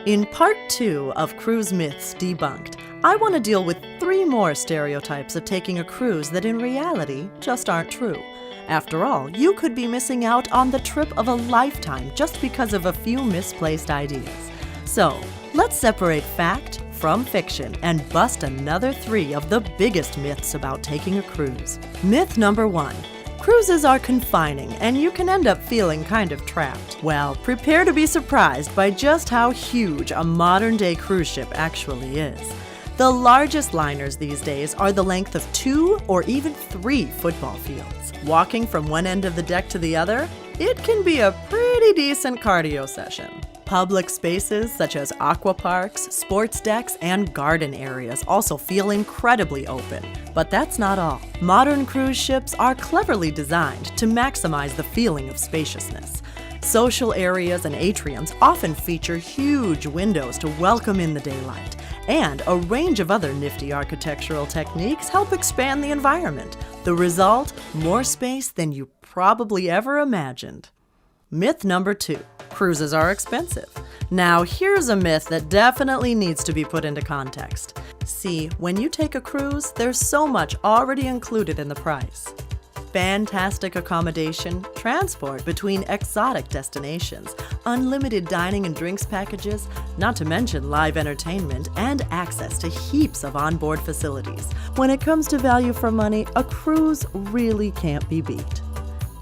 In part 2 of Cruise Myths Debunked, I want to deal with 3 more stereotypes of taking a cruise that in reality just aren't true. After all, you could be missing out on the trip of a lifetime just because of a few misplaced ideas. So, let's separate fact from fiction and bust another 3 of the biggest myths about taking a cruise. Myth number 1. Cruises are confining, and you can end up feeling kind of trapped. Well, prepare to be surprised by just how huge a modern-day cruise ship actually is. The largest liners these days are the length of 2 or even 3 football fields. Walking from one end of the deck to the other, it can be a pretty decent cardio session. Public spaces such as aqua parks, sports decks, and garden areas also feel incredibly open. But that's not all. Modern cruise ships are cleverly designed to maximize the feeling of spaciousness. Social areas and atriums often feature huge windows to welcome in the daylight, and a range of other nifty architectural techniques help expand the environment. The result? More space than you probably ever imagined. Myth number 2. Cruises are expensive. Now, here's a myth that definitely needs to be put into context. See, when you take a cruise, there's so much already included in the price. Fantastic accommodation, transport between exotic destinations, unlimited dining and drinks packages, not to mention live entertainment and access to heaps of onboard facilities. When it comes to value for money, a cruise really can't be beat.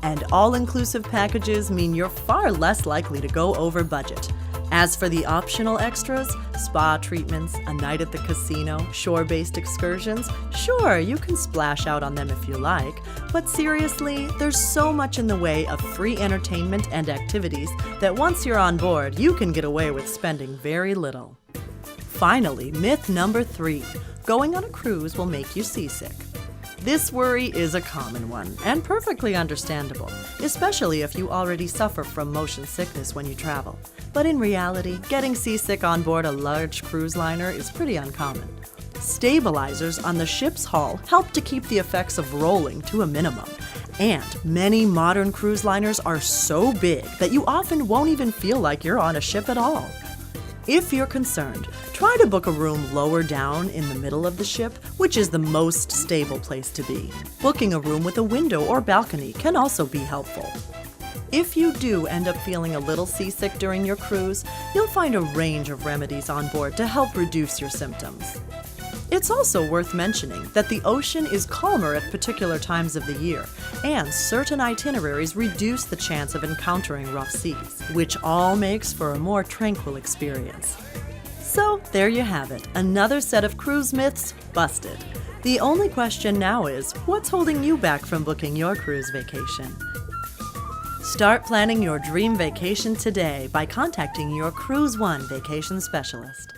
And all-inclusive packages mean you're far less likely to go over budget. As for the optional extras, spa treatments, a night at the casino, shore-based excursions, sure, you can splash out on them if you like, but seriously, there's so much in the way of free entertainment and activities that once you're on board, you can get away with spending very little. Finally, myth number 3. Going on a cruise will make you seasick. This worry is a common one, and perfectly understandable, especially if you already suffer from motion sickness when you travel. But in reality, getting seasick on board a large cruise liner is pretty uncommon. Stabilizers on the ship's hull help to keep the effects of rolling to a minimum, and many modern cruise liners are so big that you often won't even feel like you're on a ship at all. If you're concerned, try to book a room lower down in the middle of the ship, which is the most stable place to be. Booking a room with a window or balcony can also be helpful. If you do end up feeling a little seasick during your cruise, you'll find a range of remedies on board to help reduce your symptoms. It's also worth mentioning that the ocean is calmer at particular times of the year, and certain itineraries reduce the chance of encountering rough seas, which all makes for a more tranquil experience. So there you have it, another set of cruise myths busted. The only question now is, what's holding you back from booking your cruise vacation? Start planning your dream vacation today by contacting your CruiseOne vacation specialist.